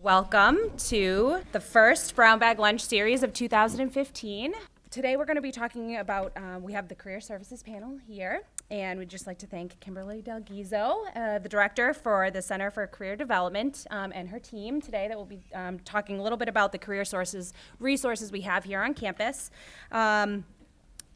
Welcome to the first Brown Bag Lunch series of 2015. Today we're going to be talking about, we have the Career Services panel here, and we'd just like to thank Kimberly DelGizzo, the director for the Center for Career Development, and her team today that will be talking a little bit about the career resources we have here on campus.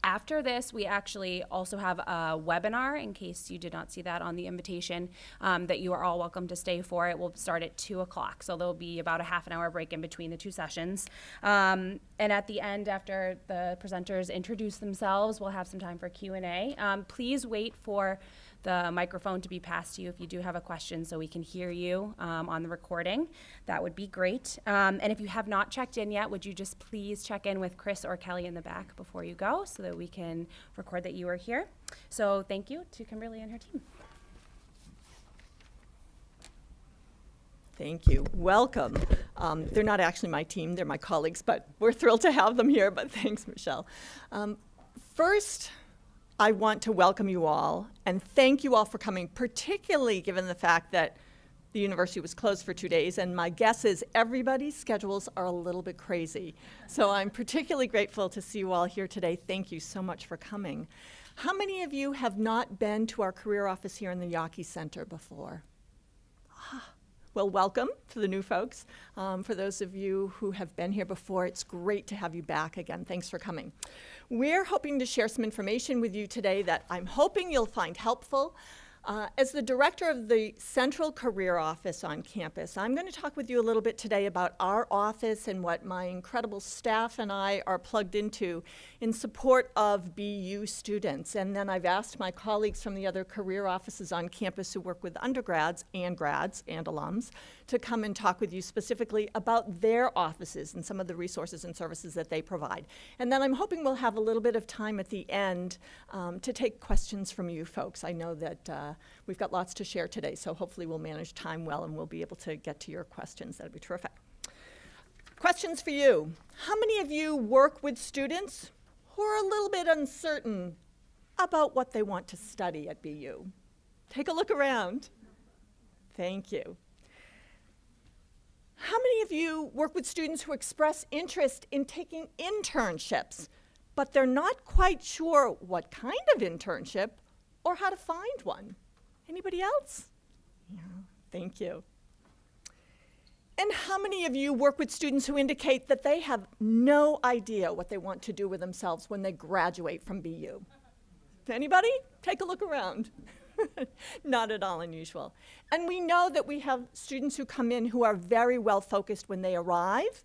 After this, we actually also have a webinar, in case you did not see that on the invitation, that you are all welcome to stay for. It will start at 2 o'clock, so there'll be about a half an hour break in between the two sessions. And at the end, after the presenters introduce themselves, we'll have some time for Q&A. Please wait for the microphone to be passed to you if you do have a question so we can hear you on the recording. That would be great. And if you have not checked in yet, would you just please check in with Chris or Kelly in the back before you go so that we can record that you are here. So thank you to Kimberly and her team. Thank you. Welcome. They're not actually my team, they're my colleagues, but we're thrilled to have them here, but thanks, Michelle. First, I want to welcome you all and thank you all for coming, particularly given the fact that the university was closed for 2 days, and my guess is everybody's schedules are a little bit crazy. So I'm particularly grateful to see you all here today. Thank you so much for coming. How many of you have not been to our career office here in the Yawkey Center before? Well, welcome to the new folks. For those of you who have been here before, it's great to have you back again. Thanks for coming. We're hoping to share some information with you today that I'm hoping you'll find helpful. As the director of the Central Career Office on campus, I'm going to talk with you a little bit today about our office and what my incredible staff and I are plugged into in support of BU students. And then I've asked my colleagues from the other career offices on campus who work with undergrads and grads and alums to come and talk with you specifically about their offices and some of the resources and services that they provide. And then I'm hoping we'll have a little bit of time at the end to take questions from you folks. I know that we've got lots to share today, so hopefully we'll manage time well and we'll be able to get to your questions. That'd be terrific. Questions for you. How many of you work with students who are a little bit uncertain about what they want to study at BU? Take a look around. Thank you. How many of you work with students who express interest in taking internships, but they're not quite sure what kind of internship or how to find one? Anybody else? Yeah, thank you. And how many of you work with students who indicate that they have no idea what they want to do with themselves when they graduate from BU? Anybody? Take a look around. Not at all unusual. And we know that we have students who come in who are very well focused when they arrive,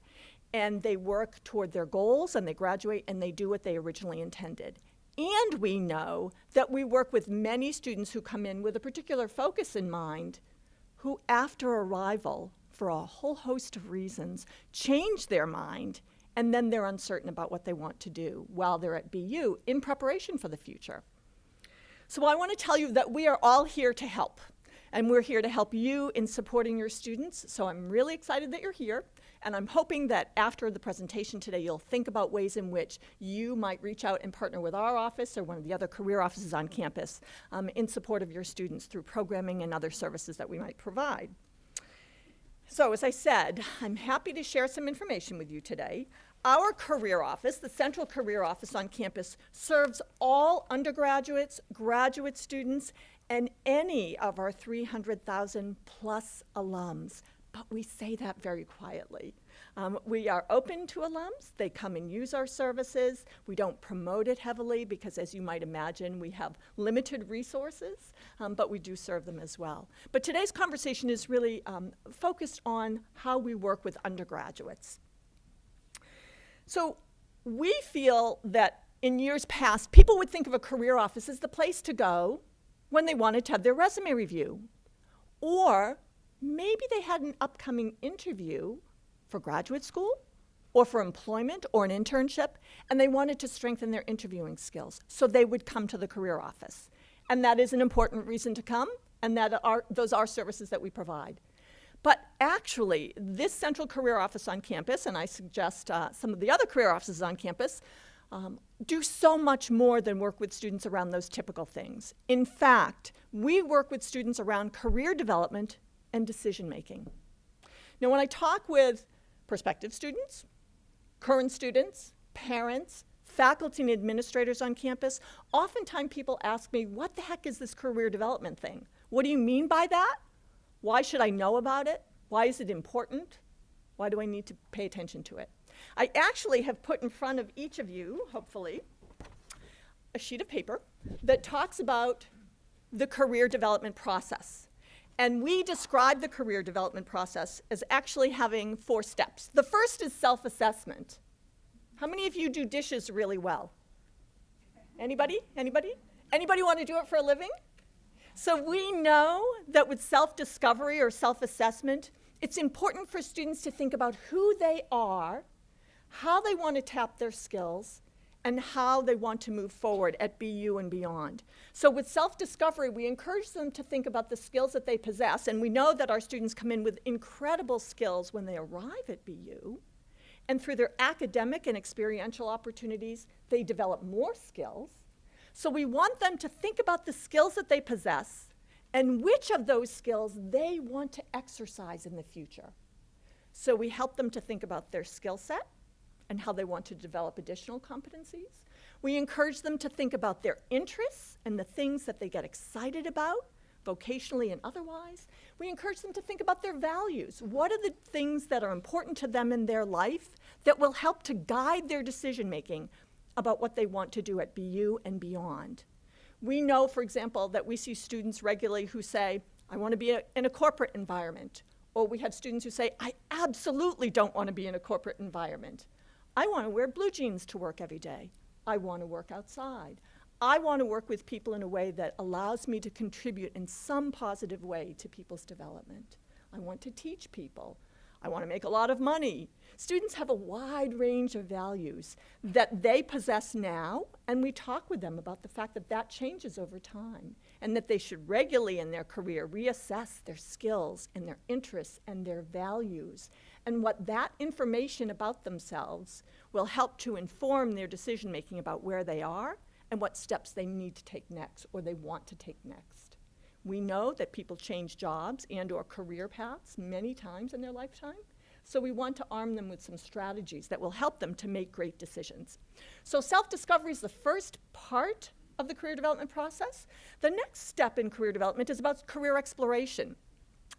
and they work toward their goals, and they graduate, and they do what they originally intended. And we know that we work with many students who come in with a particular focus in mind, who after arrival, for a whole host of reasons, change their mind, and then they're uncertain about what they want to do while they're at BU in preparation for the future. So I want to tell you that we are all here to help, and we're here to help you in supporting your students. So I'm really excited that you're here, and I'm hoping that after the presentation today, you'll think about ways in which you might reach out and partner with our office or one of the other career offices on campus in support of your students through programming and other services that we might provide. So as I said, I'm happy to share some information with you today. Our career office, the Central Career Office on campus, serves all undergraduates, graduate students, and any of our 300,000 plus alums. But we say that very quietly. We are open to alums. They come and use our services. We don't promote it heavily because, as you might imagine, we have limited resources, but we do serve them as well. But today's conversation is really focused on how we work with undergraduates. So we feel that in years past, people would think of a career office as the place to go when they wanted to have their resume review. Or maybe they had an upcoming interview for graduate school or for employment or an internship, and they wanted to strengthen their interviewing skills. So they would come to the career office. And that is an important reason to come, and those are services that we provide. But actually, this Central Career Office on campus, and I suggest some of the other career offices on campus, do so much more than work with students around those typical things. In fact, we work with students around career development and decision making. Now, when I talk with prospective students, current students, parents, faculty and administrators on campus, oftentimes people ask me, what the heck is this career development thing? What do you mean by that? Why should I know about it? Why is it important? Why do I need to pay attention to it? I actually have put in front of each of you, hopefully, a sheet of paper that talks about the career development process. And we describe the career development process as actually having 4 steps. The first is self-assessment. How many of you do dishes really well? Anybody? Anybody? Anybody want to do it for a living? So we know that with self-discovery or self-assessment, it's important for students to think about who they are, how they want to tap their skills, and how they want to move forward at BU and beyond. So with self-discovery, we encourage them to think about the skills that they possess, and we know that our students come in with incredible skills when they arrive at BU, and through their academic and experiential opportunities, they develop more skills. So we want them to think about the skills that they possess and which of those skills they want to exercise in the future. So we help them to think about their skill set and how they want to develop additional competencies. We encourage them to think about their interests and the things that they get excited about, vocationally and otherwise. We encourage them to think about their values. What are the things that are important to them in their life that will help to guide their decision-making about what they want to do at BU and beyond? We know, for example, that we see students regularly who say, I want to be in a corporate environment. Or we have students who say, I absolutely don't want to be in a corporate environment. I want to wear blue jeans to work every day. I want to work outside. I want to work with people in a way that allows me to contribute in some positive way to people's development. I want to teach people. I want to make a lot of money. Students have a wide range of values that they possess now, and we talk with them about the fact that that changes over time, and that they should regularly in their career reassess their skills and their interests and their values, and what that information about themselves will help to inform their decision-making about where they are and what steps they need to take next or they want to take next. We know that people change jobs and or career paths many times in their lifetime, so we want to arm them with some strategies that will help them to make great decisions. So self-discovery is the first part of the career development process. The next step in career development is about career exploration.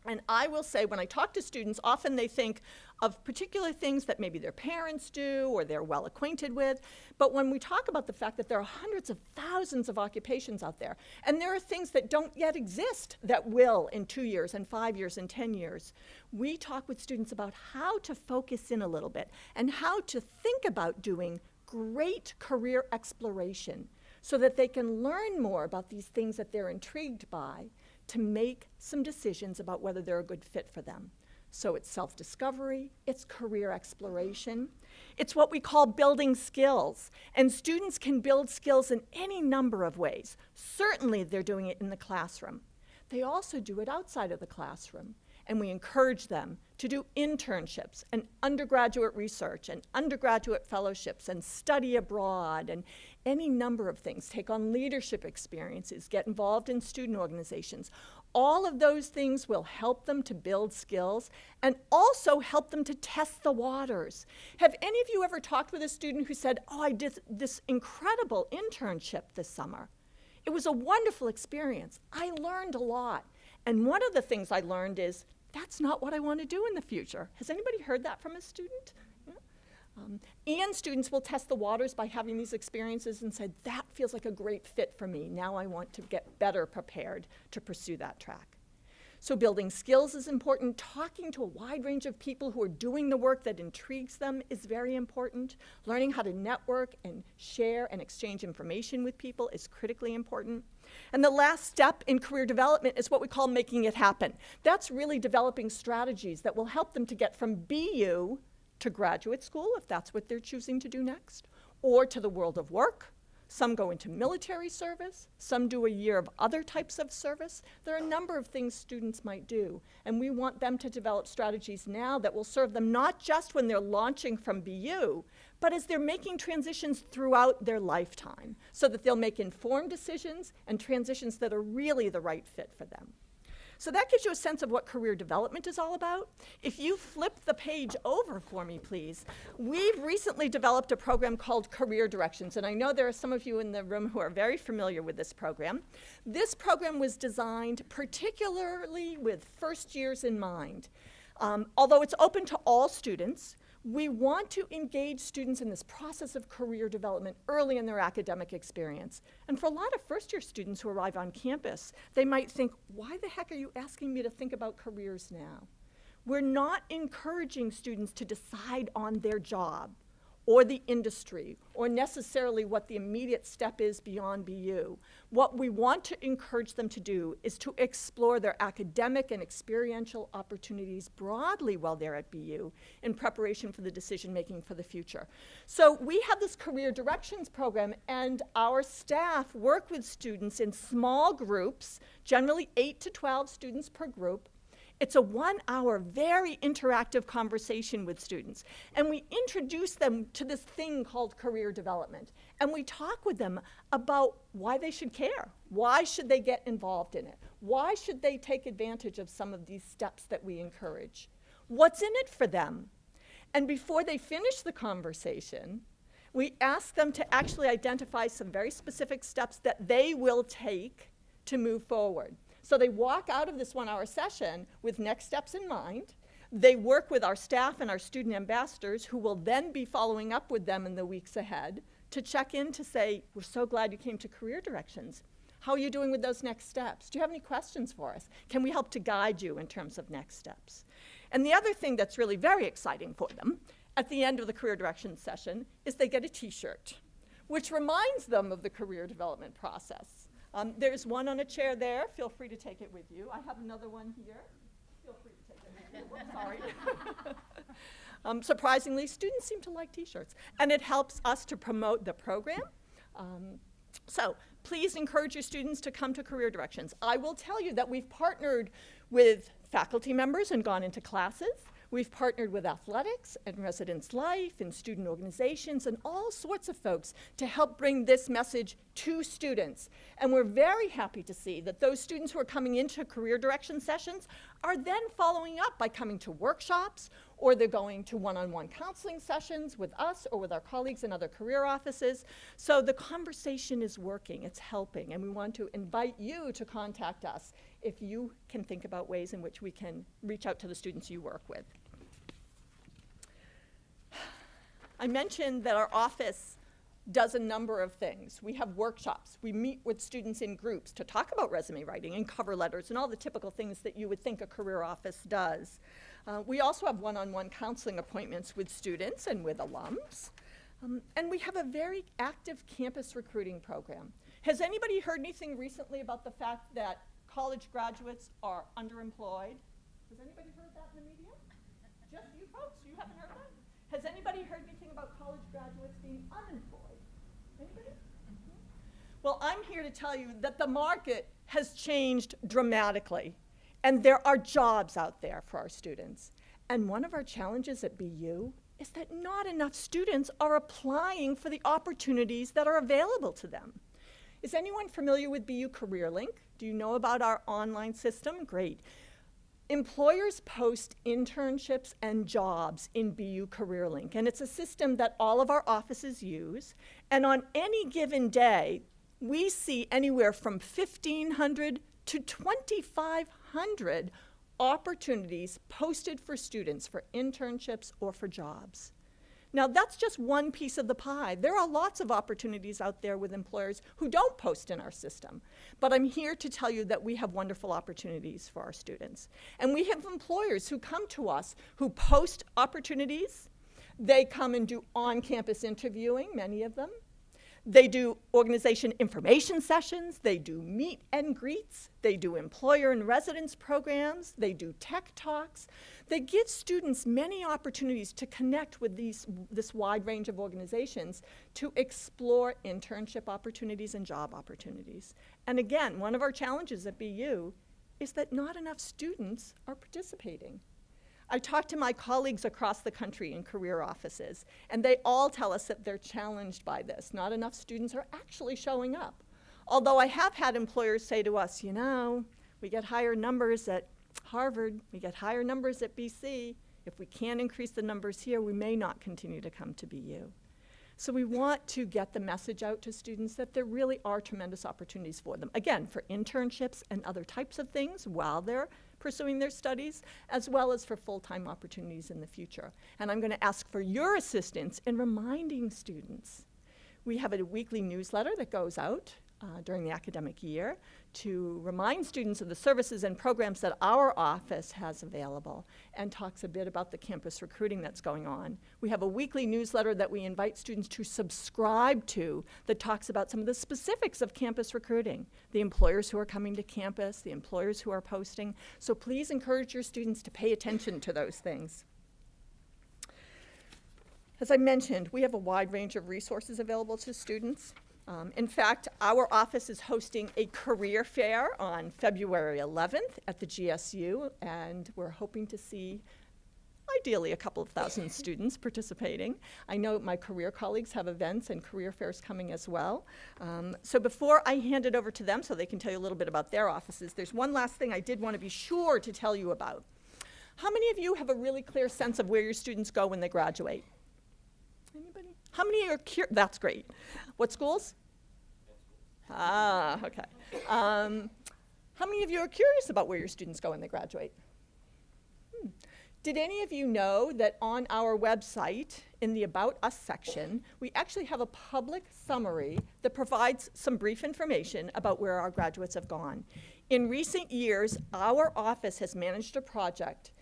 And I will say, when I talk to students, often they think of particular things that maybe their parents do or they're well acquainted with. But when we talk about the fact that there are hundreds of thousands of occupations out there, and there are things that don't yet exist that will in 2 years and 5 years and 10 years, we talk with students about how to focus in a little bit and how to think about doing great career exploration so that they can learn more about these things that they're intrigued by, to make some decisions about whether they're a good fit for them. So it's self-discovery, it's career exploration, it's what we call building skills. And students can build skills in any number of ways. Certainly they're doing it in the classroom. They also do it outside of the classroom. And we encourage them to do internships and undergraduate research and undergraduate fellowships and study abroad and any number of things, take on leadership experiences, get involved in student organizations. All of those things will help them to build skills and also help them to test the waters. Have any of you ever talked with a student who said, oh, I did this incredible internship this summer. It was a wonderful experience. I learned a lot. And one of the things I learned is, that's not what I want to do in the future. Has anybody heard that from a student? Yeah. And students will test the waters by having these experiences and say, that feels like a great fit for me. Now I want to get better prepared to pursue that track. So building skills is important. Talking to a wide range of people who are doing the work that intrigues them is very important. Learning how to network and share and exchange information with people is critically important. And the last step in career development is what we call making it happen. That's really developing strategies that will help them to get from BU to graduate school, if that's what they're choosing to do next, or to the world of work. Some go into military service, some do a year of other types of service. There are a number of things students might do, and we want them to develop strategies now that will serve them not just when they're launching from BU, but as they're making transitions throughout their lifetime, so that they'll make informed decisions and transitions that are really the right fit for them. So that gives you a sense of what career development is all about. If you flip the page over for me, please, we've recently developed a program called Career Directions, and I know there are some of you in the room who are very familiar with this program. This program was designed particularly with first years in mind. Although it's open to all students, we want to engage students in this process of career development early in their academic experience. And for a lot of first-year students who arrive on campus, they might think, why the heck are you asking me to think about careers now? We're not encouraging students to decide on their job or the industry or necessarily what the immediate step is beyond BU. What we want to encourage them to do is to explore their academic and experiential opportunities broadly while they're at BU in preparation for the decision making for the future. So we have this career directions program, and our staff work with students in small groups, generally 8 to 12 students per group. It's a 1-hour, very interactive conversation with students. And we introduce them to this thing called career development. And we talk with them about why they should care. Why should they get involved in it? Why should they take advantage of some of these steps that we encourage? What's in it for them? And before they finish the conversation, we ask them to actually identify some very specific steps that they will take to move forward. So they walk out of this 1-hour session with next steps in mind. They work with our staff and our student ambassadors, who will then be following up with them in the weeks ahead to check in to say, we're so glad you came to Career Directions. How are you doing with those next steps? Do you have any questions for us? Can we help to guide you in terms of next steps? And the other thing that's really very exciting for them at the end of the Career Directions session is they get a t-shirt, which reminds them of the career development process. There's one on a chair there. Feel free to take it with you. I have another one here. Feel free to take it with you. Sorry. Surprisingly, students seem to like t-shirts. And it helps us to promote the program. So please encourage your students to come to Career Directions. I will tell you that we've partnered with faculty members and gone into classes. We've partnered with athletics and residence life and student organizations and all sorts of folks to help bring this message to students. And we're very happy to see that those students who are coming into career direction sessions are then following up by coming to workshops, or they're going to one-on-one counseling sessions with us or with our colleagues in other career offices. So the conversation is working, it's helping, and we want to invite you to contact us if you can think about ways in which we can reach out to the students you work with. I mentioned that our office does a number of things. We have workshops. We meet with students in groups to talk about resume writing and cover letters and all the typical things that you would think a career office does. We also have one-on-one counseling appointments with students and with alums. And we have a very active campus recruiting program. Has anybody heard anything recently about the fact that college graduates are underemployed? Has anybody heard that in the media? Just you folks? You haven't heard that? Has anybody heard anything about college graduates being unemployed? Anybody? Well, I'm here to tell you that the market has changed dramatically, and there are jobs out there for our students. And one of our challenges at BU is that not enough students are applying for the opportunities that are available to them. Is anyone familiar with BU CareerLink? Do you know about our online system? Great. Employers post internships and jobs in BU CareerLink, and it's a system that all of our offices use. And on any given day, we see anywhere from 1,500 to 2,500 opportunities posted for students for internships or for jobs. Now, that's just one piece of the pie. There are lots of opportunities out there with employers who don't post in our system. But I'm here to tell you that we have wonderful opportunities for our students. And we have employers who come to us who post opportunities. They come and do on-campus interviewing, many of them. They do organization information sessions. They do meet and greets. They do employer and residence programs. They do tech talks. They give students many opportunities to connect with this wide range of organizations to explore internship opportunities and job opportunities. And again, one of our challenges at BU is that not enough students are participating. I talked to my colleagues across the country in career offices, and they all tell us that they're challenged by this. Not enough students are actually showing up. Although I have had employers say to us, you know, We get higher numbers at Harvard. We get higher numbers at BC. If we can't increase the numbers here, we may not continue to come to BU. So we want to get the message out to students that there really are tremendous opportunities for them. Again, for internships and other types of things while they're pursuing their studies, as well as for full-time opportunities in the future. And I'm going to ask for your assistance in reminding students. We have a weekly newsletter that goes out during the academic year to remind students of the services and programs that our office has available and talks a bit about the campus recruiting that's going on. We have a weekly newsletter that we invite students to subscribe to that talks about some of the specifics of campus recruiting, the employers who are coming to campus, the employers who are posting. So please encourage your students to pay attention to those things. As I mentioned, we have a wide range of resources available to students. In fact, our office is hosting a career fair on February 11th at the GSU, and we're hoping to see ideally a couple of thousand students participating. I know my career colleagues have events and career fairs coming as well. So before I hand it over to them so they can tell you a little bit about their offices, there's one last thing I did want to be sure to tell you about. How many of you have a really clear sense of where your students go when they graduate? Anybody? How many are curious? That's great. What schools? Ah, okay. How many of you are curious about where your students go when they graduate? Did any of you know that on our website, in the About Us section, we actually have a public summary that provides some brief information about where our graduates have gone? In recent years, our office has managed a project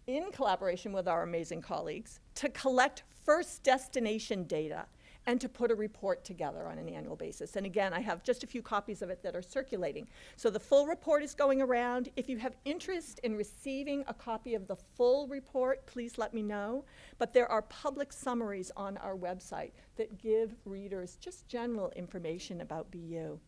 in collaboration with our amazing colleagues to collect first destination data and to put a report together on an annual basis. And again, I have just a few copies of it that are circulating. So the full report is going around. If you have interest in receiving a copy of the full report, please let me know. But there are public summaries on our website that give readers just general information about BU.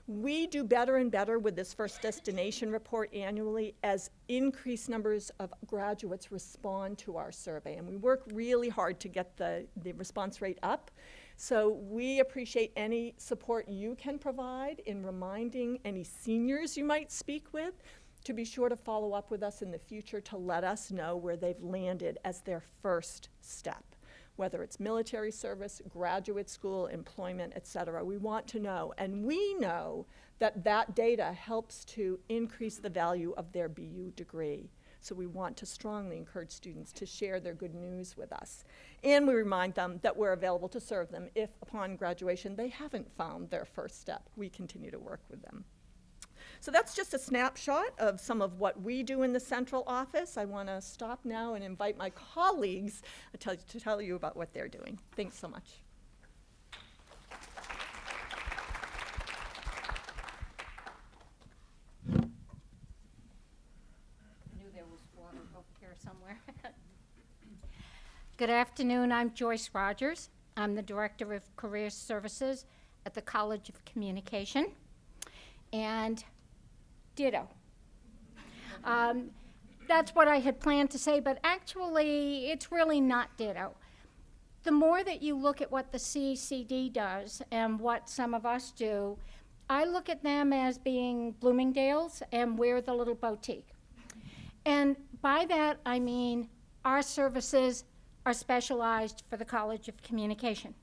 We do better and better with this first destination report annually as increased numbers of graduates respond to our survey. And we work really hard to get the response rate up. So we appreciate any support you can provide in reminding any seniors you might speak with to be sure to follow up with us in the future to let us know where they've landed as their first step. Whether it's military service, graduate school, employment, et cetera. We want to know, and we know that that data helps to increase the value of their BU degree. So we want to strongly encourage students to share their good news with us. And we remind them that we're available to serve them if upon graduation they haven't found their first step. We continue to work with them. So that's just a snapshot of some of what we do in the central office. I want to stop now and invite my colleagues to tell you about what they're doing. Thanks so much. I knew there was water over here somewhere. Good afternoon, I'm Joyce Rogers. I'm the Director of Career Services at the College of Communication. And ditto. That's what I had planned to say, but actually it's really not ditto. The more that you look at what the CCD does and what some of us do, I look at them as being Bloomingdale's and we're the little boutique. And by that I mean our services are specialized for the College of Communication.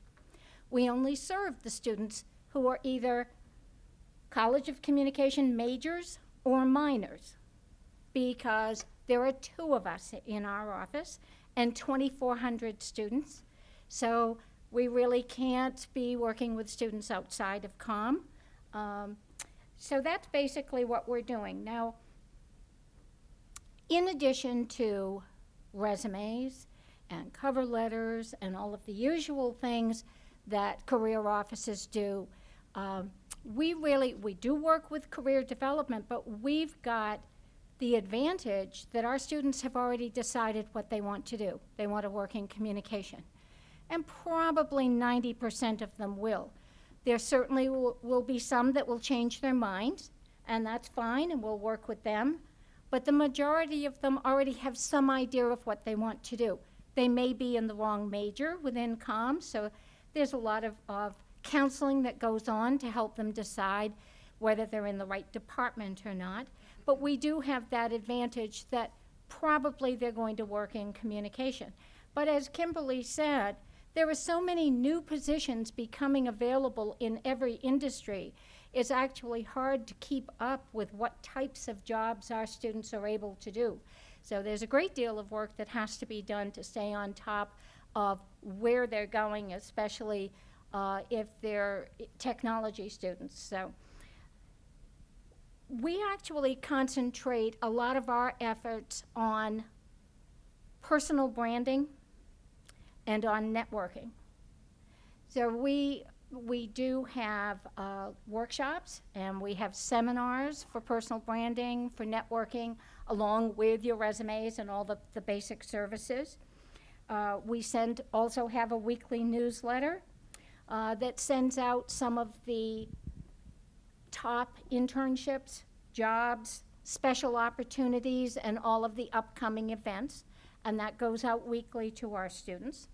We only serve the students who are either College of Communication majors or minors, because there are 2 of us in our office and 2,400 students. So we really can't be working with students outside of comm. So that's basically what we're doing. Now, in addition to resumes and cover letters and all of the usual things that career offices do, we do work with career development, but we've got the advantage that our students have already decided what they want to do. They want to work in communication. And probably 90% of them will. There certainly will be some that will change their minds, and that's fine, and we'll work with them. But the majority of them already have some idea of what they want to do. They may be in the wrong major within comm, so there's a lot of counseling that goes on to help them decide whether they're in the right department or not. but we do have that advantage that probably they're going to work in communication. But as Kimberly said, there are so many new positions becoming available in every industry. It's actually hard to keep up with what types of jobs our students are able to do. So there's a great deal of work that has to be done to stay on top of where they're going, especially if they're technology students. So we actually concentrate a lot of our efforts on personal branding and on networking. So we do have workshops, and we have seminars for personal branding, for networking, along with your resumes and all the basic services. We also have a weekly newsletter that sends out some of the top internships, jobs, special opportunities, and all of the upcoming events, and that goes out weekly to our students.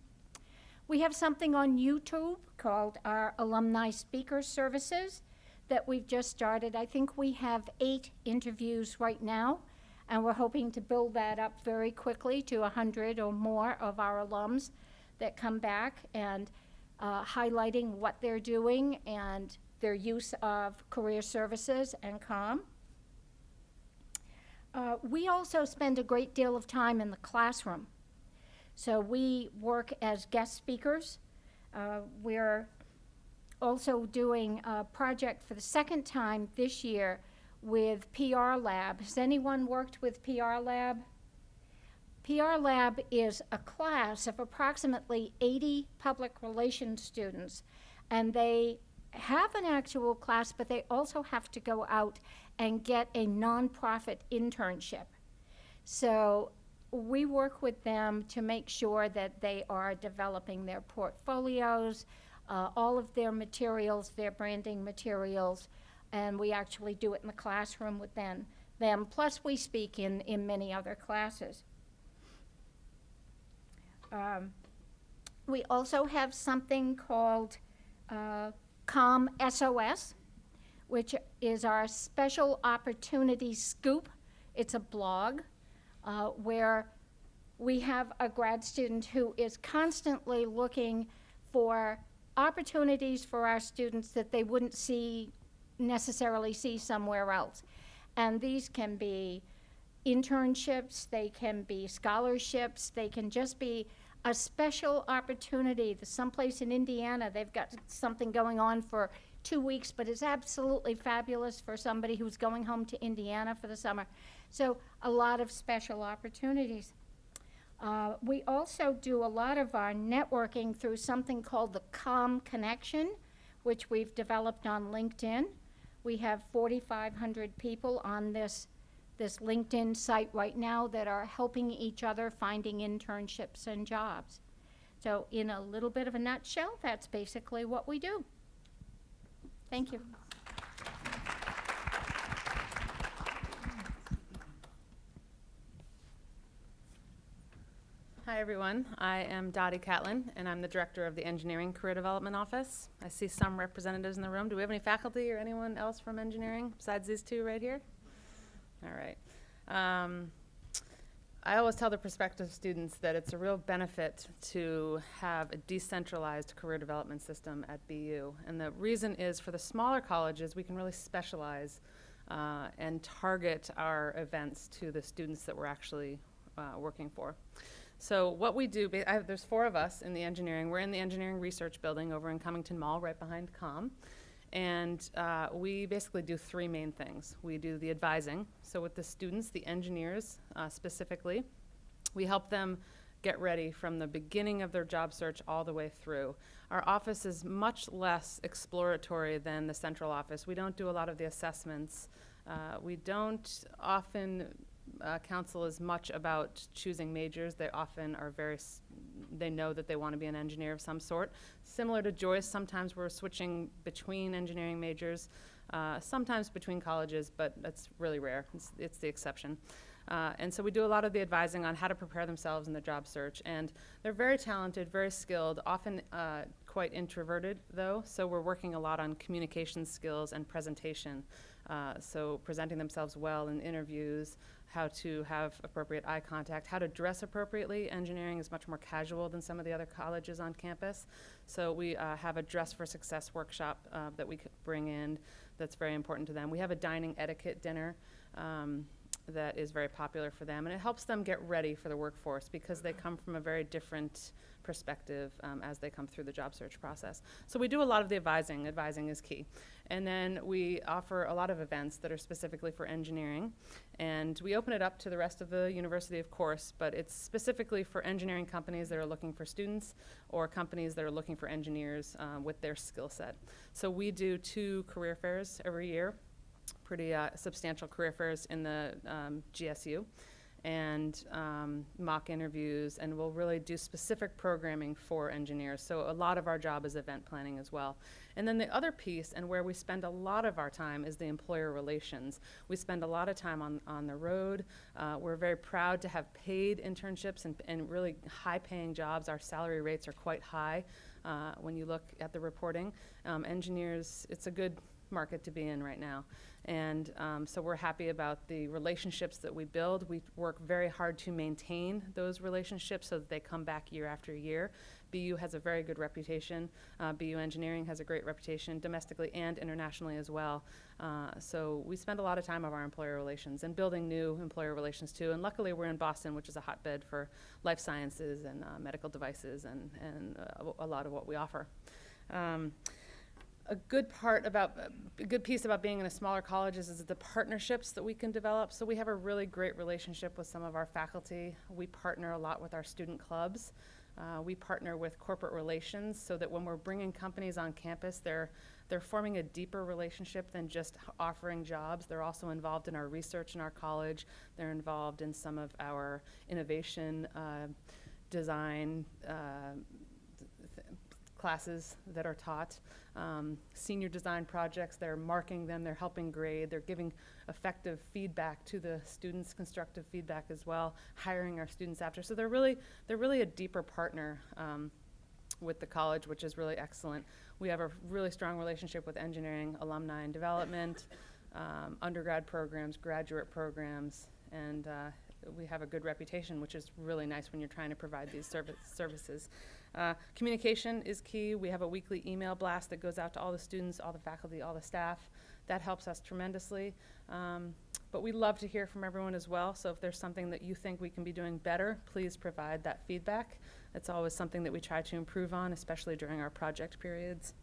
We have something on YouTube called our Alumni Speaker Services that we've just started. I think we have 8 interviews right now, and we're hoping to build that up very quickly to 100 or more of our alums that come back and highlighting what they're doing and their use of career services and COM. We also spend a great deal of time in the classroom. So we work as guest speakers. We're also doing a project for the second time this year with PR Lab. Has anyone worked with PR Lab? PR Lab is a class of approximately 80 public relations students, and they have an actual class, but they also have to go out and get a nonprofit internship. So we work with them to make sure that they are developing their portfolios, all of their materials, their branding materials, and we actually do it in the classroom with them. Plus we speak in many other classes. We also have something called COM SOS, which is our Special Opportunity Scoop. It's a blog where we have a grad student who is constantly looking for opportunities for our students that they wouldn't necessarily see somewhere else. And these can be internships, they can be scholarships, they can just be a special opportunity. Someplace in Indiana, they've got something going on for 2 weeks, but it's absolutely fabulous for somebody who's going home to Indiana for the summer. So a lot of special opportunities. We also do a lot of our networking through something called the COM Connection, which we've developed on LinkedIn. We have 4,500 people on this LinkedIn site right now that are helping each other finding internships and jobs. So in a little bit of a nutshell, that's basically what we do. Thank you. Hi, everyone. I am Dottie Catlin, and I'm the director of the Engineering Career Development Office. I see some representatives in the room. Do we have any faculty or anyone else from engineering besides these two right here? All right. I always tell the prospective students that it's a real benefit to have a decentralized career development system at BU. And the reason is for the smaller colleges, we can really specialize and target our events to the students that we're actually working for. So what we do, there's 4 of us in the engineering. We're in the engineering research building over in Cummington Mall, right behind COM. And we basically do 3 main things. We do the advising. So with the students, the engineers specifically, we help them get ready from the beginning of their job search all the way through. Our office is much less exploratory than the central office. We don't do a lot of the assessments. We don't often counsel as much about choosing majors. They often are they know that they want to be an engineer of some sort. Similar to Joyce, sometimes we're switching between engineering majors, sometimes between colleges, but that's really rare. It's the exception. And so we do a lot of the advising on how to prepare themselves in the job search. And they're very talented, very skilled, often quite introverted, though. So we're working a lot on communication skills and presentation. So presenting themselves well in interviews, how to have appropriate eye contact, how to dress appropriately. Engineering is much more casual than some of the other colleges on campus. So we have a Dress for Success workshop that we could bring in that's very important to them. We have a dining etiquette dinner that is very popular for them, and it helps them get ready for the workforce because they come from a very different perspective as they come through the job search process. So we do a lot of the advising. Advising is key. And then we offer a lot of events that are specifically for engineering, and we open it up to the rest of the university, of course, but it's specifically for engineering companies that are looking for students or companies that are looking for engineers with their skill set. So we do 2 career fairs every year, pretty substantial career fairs in the GSU, and mock interviews, and we'll really do specific programming for engineers. So a lot of our job is event planning as well. And then the other piece, and where we spend a lot of our time, is the employer relations. We spend a lot of time on the road. We're very proud to have paid internships and really high-paying jobs. Our salary rates are quite high when you look at the reporting. Engineers, it's a good market to be in right now. And so we're happy about the relationships that we build. We work very hard to maintain those relationships so that they come back year after year. BU has a very good reputation. BU Engineering has a great reputation domestically and internationally as well. So we spend a lot of time of our employer relations and building new employer relations too. And luckily we're in Boston, which is a hotbed for life sciences and medical devices and a lot of what we offer. A good piece about being in a smaller college is the partnerships that we can develop. So we have a really great relationship with some of our faculty. We partner a lot with our student clubs. We partner with corporate relations so that when we're bringing companies on campus, they're forming a deeper relationship than just offering jobs. They're also involved in our research in our college. They're involved in some of our innovation, design, classes that are taught, senior design projects. They're marking them, they're helping grade, they're giving effective feedback to the students, constructive feedback as well, hiring our students after. So they're really a deeper partner with the college, which is really excellent. We have a really strong relationship with engineering, alumni and development, undergrad programs, graduate programs, and we have a good reputation, which is really nice when you're trying to provide these services. Communication is key. We have a weekly email blast that goes out to all the students, all the faculty, all the staff. That helps us tremendously. But we love to hear from everyone as well. So if there's something that you think we can be doing better, please provide that feedback. It's always something that we try to improve on, especially during our project periods.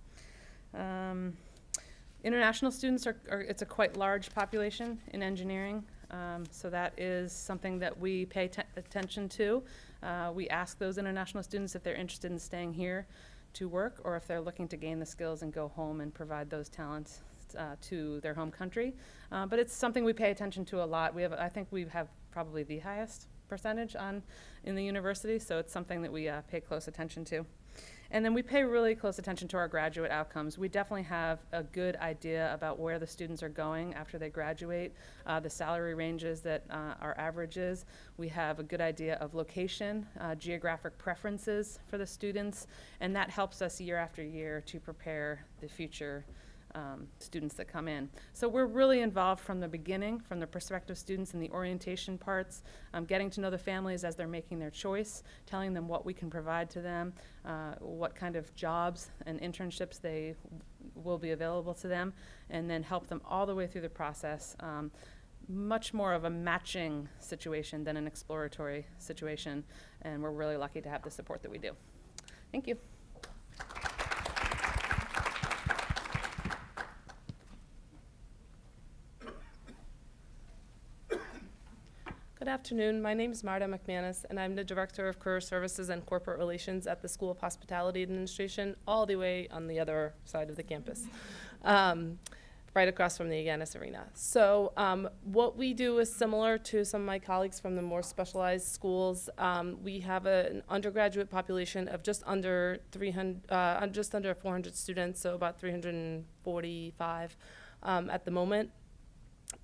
International students it's a quite large population in engineering. So that is something that we pay attention to. We ask those international students if they're interested in staying here to work or if they're looking to gain the skills and go home and provide those talents to their home country. But it's something we pay attention to a lot. I think we have probably the highest percentage in the university, so it's something that we pay close attention to. And then we pay really close attention to our graduate outcomes. We definitely have a good idea about where the students are going after they graduate, the salary ranges that our average is. We have a good idea of location, geographic preferences for the students, and that helps us year after year to prepare the future students that come in. So we're really involved from the beginning, from the prospective students in the orientation parts, getting to know the families as they're making their choice, telling them what we can provide to them, what kind of jobs and internships they will be available to them, and then help them all the way through the process. Much more of a matching situation than an exploratory situation, and we're really lucky to have the support that we do. Thank you. Good afternoon. My name is Marta McManus, and I'm the Director of Career Services and Corporate Relations at the School of Hospitality Administration, all the way on the other side of the campus, right across from the Aganis Arena. So what we do is similar to some of my colleagues from the more specialized schools. We have an undergraduate population of just under 400 students, so about 345 at the moment.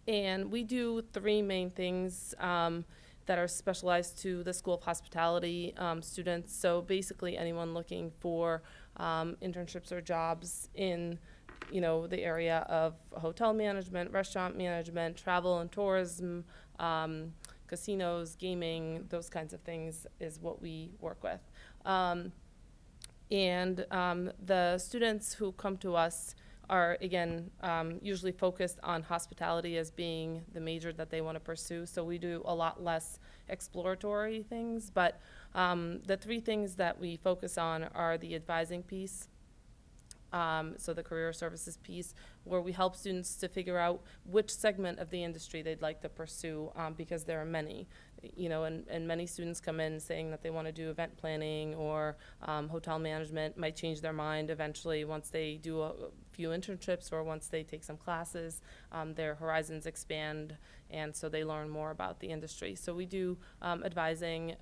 And we do 3 main things that are specialized to the School of Hospitality students. So basically anyone looking for internships or jobs in you know, the area of hotel management, restaurant management, travel and tourism, casinos, gaming, those kinds of things is what we work with. The students who come to us are, again, usually focused on hospitality as being the major that they want to pursue. So we do a lot less exploratory things, but the three things that we focus on are the advising piece, so the career services piece, where we help students to figure out which segment of the industry they'd like to pursue, because there are many, you know, and many students come in saying that they want to do event planning or hotel management, might change their mind eventually once they do a few internships or once they take some classes. Their horizons expand, and so they learn more about the industry. So we do advising.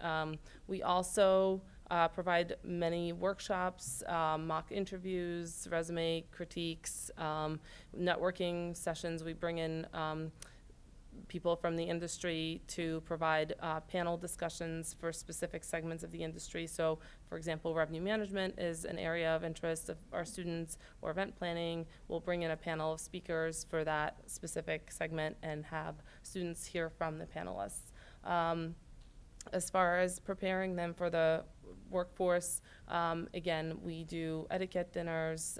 We also provide many workshops, mock interviews, resume critiques, networking sessions. We bring in people from the industry to provide panel discussions for specific segments of the industry. So, for example, revenue management is an area of interest of our students, or event planning. We'll bring in a panel of speakers for that specific segment and have students hear from the panelists. As far as preparing them for the workforce, again, we do etiquette dinners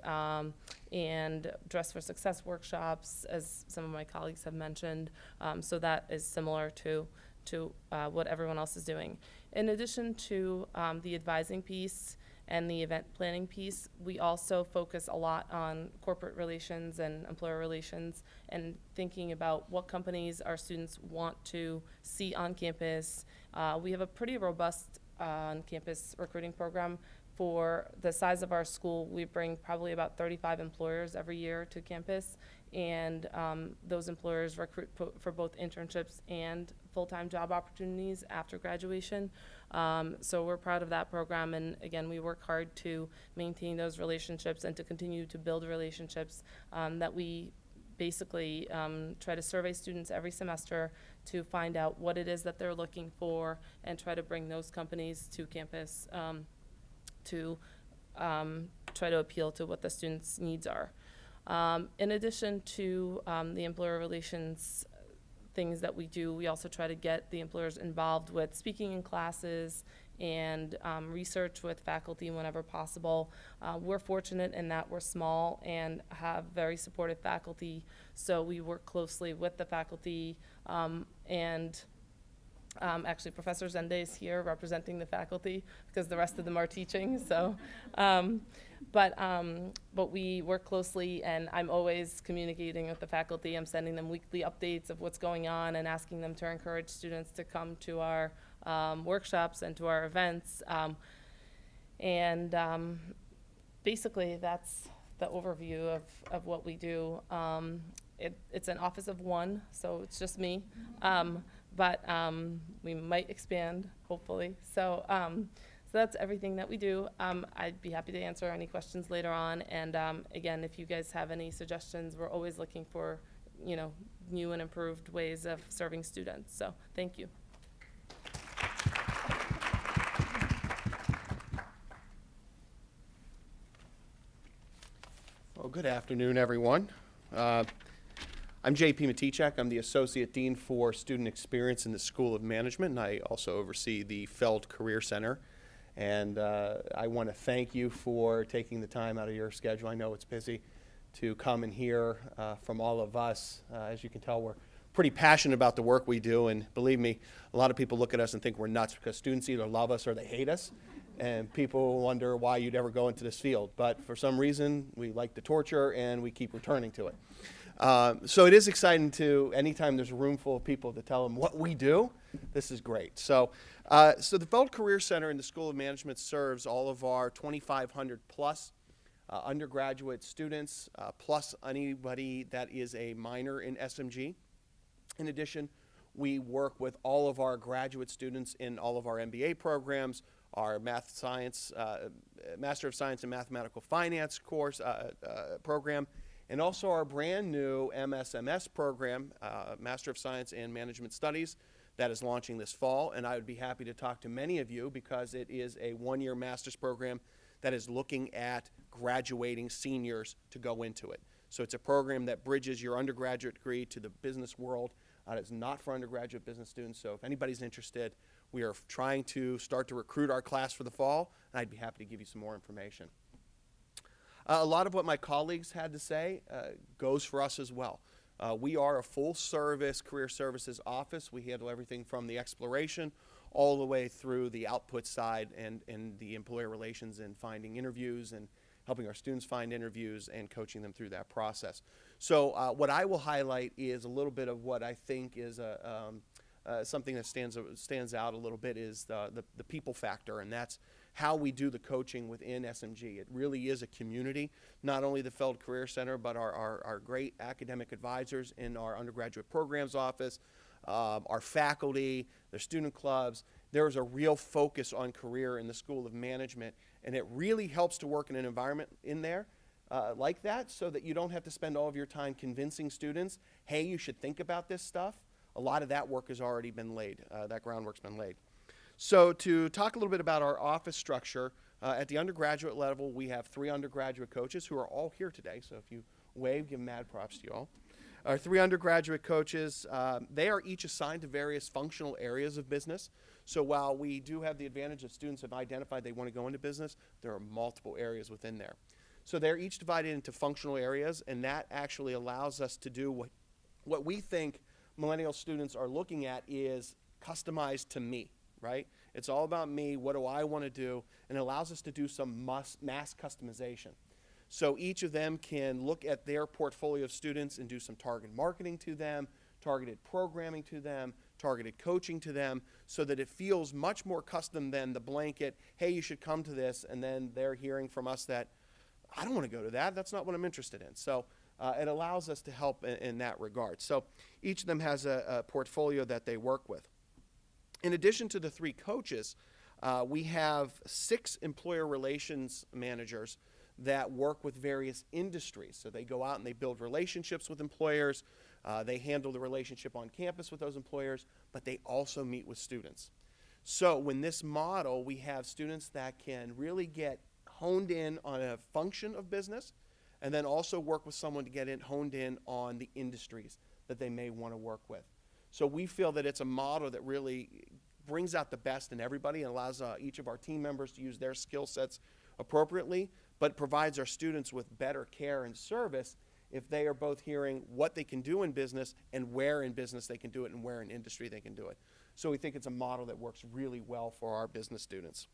and dress for success workshops, as some of my colleagues have mentioned. So that is similar to what everyone else is doing. In addition to the advising piece and the event planning piece, we also focus a lot on corporate relations and employer relations, and thinking about what companies our students want to see on campus. We have a pretty robust on-campus recruiting program. For the size of our school, we bring probably about 35 employers every year to campus, and those employers recruit for both internships and full-time job opportunities after graduation. So we're proud of that program, and again, we work hard to maintain those relationships and to continue to build relationships that we basically try to survey students every semester to find out what it is that they're looking for, and try to bring those companies to campus to try to appeal to what the students' needs are. In addition to the employer relations things that we do, we also try to get the employers involved with speaking in classes and research with faculty whenever possible. We're fortunate in that we're small and have very supportive faculty, so we work closely with the faculty, and actually Professor Zende is here representing the faculty because the rest of them are teaching. So, but we work closely, and I'm always communicating with the faculty. I'm sending them weekly updates of what's going on and asking them to encourage students to come to our workshops and to our events. Basically, that's the overview of what we do. It's an office of one, so it's just me. But we might expand, hopefully. So that's everything that we do. I'd be happy to answer any questions later on. And again, if you guys have any suggestions, we're always looking for, you know, new and improved ways of serving students. So thank you. Well, good afternoon, everyone. I'm JP Matychak. I'm the Associate Dean for Student Experience in the School of Management, and I also oversee the Feld Career Center. And I want to thank you for taking the time out of your schedule. I know it's busy to come and hear from all of us. As you can tell, we're pretty passionate about the work we do, and believe me, a lot of people look at us and think we're nuts because students either love us or they hate us. And people wonder why you'd ever go into this field. But for some reason, we like the torture, and we keep returning to it. So it is exciting to, anytime there's a room full of people, to tell them what we do. This is great. So the Feld Career Center in the School of Management serves all of our 2,500 plus undergraduate students, plus anybody that is a minor in SMG. In addition, we work with all of our graduate students in all of our MBA programs, our Master of Science in Mathematical Finance course program, and also our brand new MSMS program, Master of Science in Management Studies, that is launching this fall. And I would be happy to talk to many of you because it is a one-year master's program that is looking at graduating seniors to go into it. So it's a program that bridges your undergraduate degree to the business world. It's not for undergraduate business students, so if anybody's interested, we are trying to start to recruit our class for the fall, and I'd be happy to give you some more information. A lot of what my colleagues had to say goes for us as well. We are a full-service career services office. We handle everything from the exploration all the way through the output side and the employer relations and finding interviews and helping our students find interviews and coaching them through that process. So what I will highlight is a little bit of what I think is something that stands out a little bit is the people factor, and that's how we do the coaching within SMG. It really is a community, not only the Feld Career Center, but our great academic advisors in our undergraduate programs office, our faculty, their student clubs. There is a real focus on career in the School of Management, and it really helps to work in an environment in there like that so that you don't have to spend all of your time convincing students, hey, you should think about this stuff. A lot of that work has already been laid. That groundwork's been laid. So to talk a little bit about our office structure, at the undergraduate level, we have 3 undergraduate coaches who are all here today. So if you wave, give mad props to you all. Our 3 undergraduate coaches, they are each assigned to various functional areas of business. So while we do have the advantage that students have identified they want to go into business, there are multiple areas within there. So they're each divided into functional areas, and that actually allows us to do what we think millennial students are looking at is customized to me, right? It's all about me, what do I want to do, and it allows us to do some mass customization. So each of them can look at their portfolio of students and do some targeted marketing to them, targeted programming to them, targeted coaching to them, so that it feels much more custom than the blanket, hey, you should come to this, and then they're hearing from us that, I don't want to go to that, that's not what I'm interested in. So it allows us to help in that regard. So each of them has a portfolio that they work with. In addition to the 3 coaches, we have 6 employer relations managers that work with various industries. So they go out and they build relationships with employers. They handle the relationship on campus with those employers, but they also meet with students. So in this model, we have students that can really get honed in on a function of business, and then also work with someone to get honed in on the industries that they may want to work with. So we feel that it's a model that really brings out the best in everybody and allows each of our team members to use their skill sets appropriately, but provides our students with better care and service if they are both hearing what they can do in business and where in business they can do it and where in industry they can do it. So we think it's a model that works really well for our business students.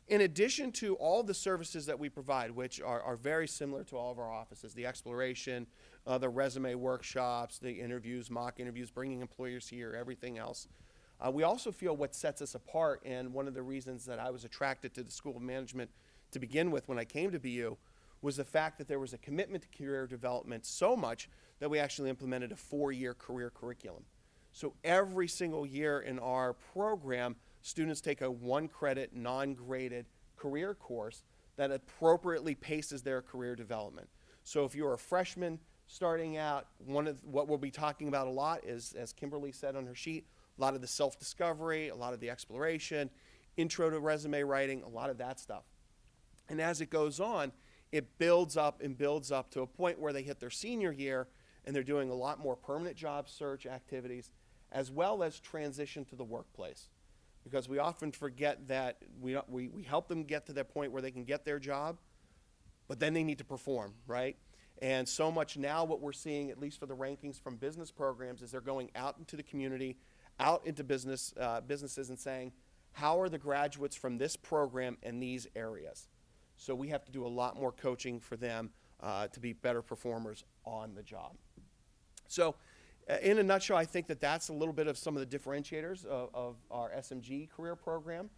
In addition to all the services that we provide, which are very similar to all of our offices, the exploration, the resume workshops, the interviews, mock interviews, bringing employers here, everything else, we also feel what sets us apart, and one of the reasons that I was attracted to the School of Management to begin with when I came to BU was the fact that there was a commitment to career development so much that we actually implemented a 4-year career curriculum. So every single year in our program, students take a 1-credit, non-graded career course that appropriately paces their career development. So if you're a freshman starting out, one of what we'll be talking about a lot is, as Kimberly said on her sheet, a lot of the self-discovery, a lot of the exploration, intro to resume writing, a lot of that stuff. And as it goes on, it builds up and builds up to a point where they hit their senior year and they're doing a lot more permanent job search activities as well as transition to the workplace. Because we often forget that we help them get to that point where they can get their job, but then they need to perform, right? And so much now what we're seeing, at least for the rankings from business programs, is they're going out into the community, out into businesses and saying, how are the graduates from this program in these areas? So we have to do a lot more coaching for them to be better performers on the job. So in a nutshell, I think that that's a little bit of some of the differentiators of our SMG career program,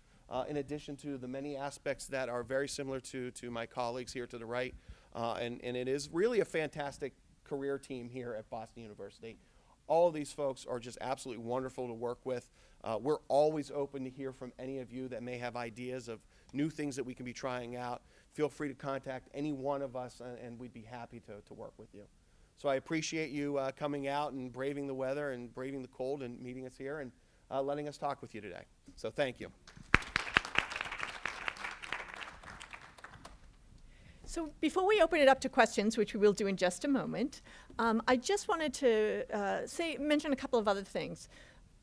in addition to the many aspects that are very similar to my colleagues here to the right. And it is really a fantastic career team here at Boston University. All of these folks are just absolutely wonderful to work with. We're always open to hear from any of you that may have ideas of new things that we can be trying out. Feel free to contact any one of us, and we'd be happy to work with you. So I appreciate you coming out and braving the weather and braving the cold and meeting us here and letting us talk with you today. So thank you. So before we open it up to questions, which we will do in just a moment, I just wanted to mention a couple of other things.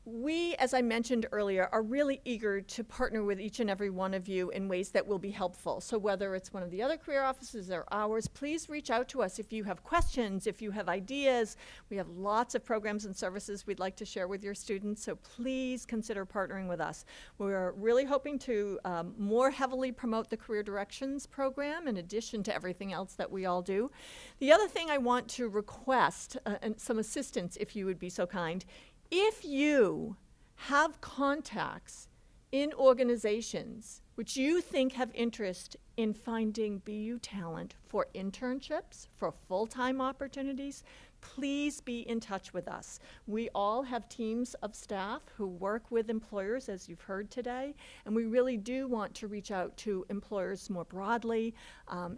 We, as I mentioned earlier, are really eager to partner with each and every one of you in ways that will be helpful. So whether it's one of the other career offices or ours, please reach out to us if you have questions, if you have ideas. We have lots of programs and services we'd like to share with your students, so please consider partnering with us. We're really hoping to more heavily promote the Career Directions program in addition to everything else that we all do. The other thing I want to request, and some assistance if you would be so kind, if you have contacts in organizations which you think have interest in finding BU talent for internships, for full-time opportunities, please be in touch with us. We all have teams of staff who work with employers, as you've heard today, and we really do want to reach out to employers more broadly